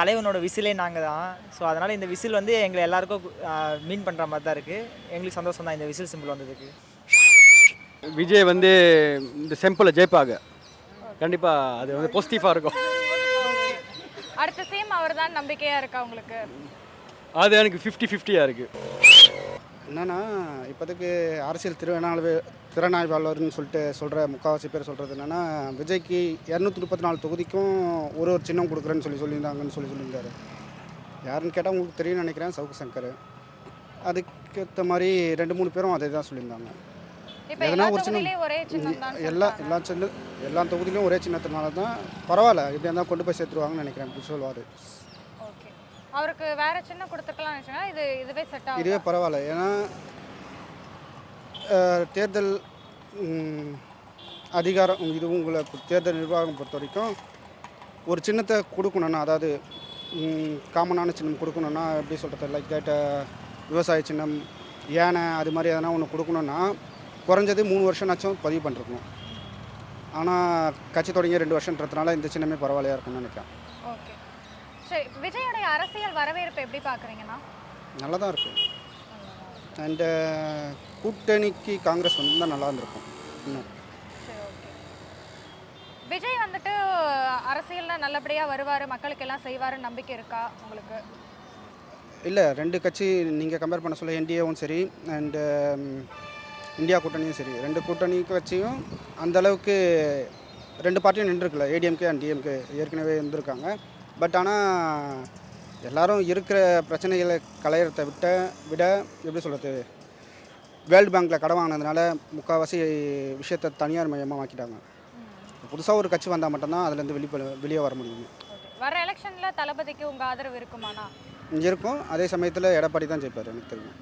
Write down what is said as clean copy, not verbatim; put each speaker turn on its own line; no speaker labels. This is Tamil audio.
தலைவனோட விசிலே நாங்கள் தான். ஸோ அதனால் இந்த விசில் வந்து எங்களை எல்லாருக்கும் மீன் பண்ணுற மாதிரி தான் இருக்குது. எங்களுக்கு சந்தோஷம் தான் இந்த விசில் சிம்பிள் வந்ததுக்கு.
விஜய் வந்து இந்த செம்பிளை ஜெயிப்பாங்க. கண்டிப்பாக அது வந்து பாசிட்டிவாக இருக்கும்.
அடுத்த சேம் அவர் தான் நம்பிக்கையாக இருக்கா உங்களுக்கு?
அது எனக்கு 50-50 இருக்குது.
என்னென்னா இப்போதைக்கு அரசியல் திறனாய்வாளர்னு சொல்லிட்டு சொல்கிற முக்கால்வாசி பேர் சொல்கிறது என்னென்னா, விஜய்க்கு 234 தொகுதிக்கும் ஒரு சின்னம் கொடுக்குறேன்னு சொல்லியிருந்தாங்கன்னு சொல்லியிருந்தாரு. யாருன்னு கேட்டால் உங்களுக்கு தெரியும்னு நினைக்கிறேன், சவுக்கு சங்கர். அதுக்கேற்ற மாதிரி 2-3 பேரும் அதே தான் சொல்லியிருந்தாங்க. எதனா ஒரு சின்னம் எல்லா தொகுதியிலும் ஒரே சின்னத்தினால தான் பரவாயில்ல, இப்படியா தான் கொண்டு போய் சேர்த்துருவாங்கன்னு நினைக்கிறேன். அப்படி சொல்லுவார்.
அவருக்கு வேற சின்னம் கொடுத்துருக்கலாம் நினைச்சேன்னா இதுவே செட் ஆகும்.
இதுவே பரவாயில்ல. ஏன்னா தேர்தல் அதிகாரம் இது உங்களை தேர்தல் நிர்வாகம் பொறுத்த வரைக்கும் ஒரு சின்னத்தை கொடுக்கணுன்னா, அதாவது காமனான சின்னம் கொடுக்கணுன்னா, எப்படி சொல்கிறது, லைக் தட் விவசாய சின்னம், யானை, அது மாதிரி எதனா ஒன்று கொடுக்கணுன்னா குறைஞ்சது 3 வருஷம்னாச்சும் பதிவு பண்ணிருக்கணும். ஆனால் கட்சி தொடங்கி 2 வருஷன்றதுனால இந்த சின்னமே பரவாயில்லையா இருக்கும்னு நினைக்கிறேன்.
ஓகே, சரி. விஜயோடைய அரசியல் வரவேற்பு எப்படி பார்க்குறீங்கன்னா?
நல்லா தான் இருக்குது. அண்டு கூட்டணிக்கு காங்கிரஸ் வந்து தான் நல்லா இருந்திருக்கும் இன்னும்.
சரி, ஓகே. விஜய் வந்துட்டு அரசியலில் நல்லபடியாக வருவார், மக்களுக்கு எல்லாம் செய்வாருன்னு நம்பிக்கை இருக்கா உங்களுக்கு?
இல்லை, 2 கட்சி நீங்கள் கம்பேர் பண்ண சொல்ல என்டிஏவும் சரி அண்டு இந்தியா கூட்டணியும் சரி, 2 கூட்டணிக்கு வச்சியும் அந்தளவுக்கு 2 பார்ட்டியும் நின்றுருக்குல்ல. ஏடிஎம்கே அண்ட் டிஎம்கே ஏற்கனவே இருந்திருக்காங்க. பட் ஆனால் எல்லோரும் இருக்கிற பிரச்சனைகளை களையிறத விட எப்படி சொல்கிறது, வேர்ல்டு பேங்க்கில் கடன் வாங்கினதுனால முக்கால்வாசி விஷயத்தை தனியார் மையமாக ஆக்கிட்டாங்க. புதுசாக ஒரு கட்சி வந்தால் மட்டும்தான் அதுலேருந்து வெளியே வர முடியும்.
வர எலெக்ஷனில் தளபதிக்கு உங்கள் ஆதரவு இருக்குமாண்ணா?
இருக்கும். அதே சமயத்தில் எடப்பாடி தான் ஜெயிப்பார் எனக்கு தெரியும்.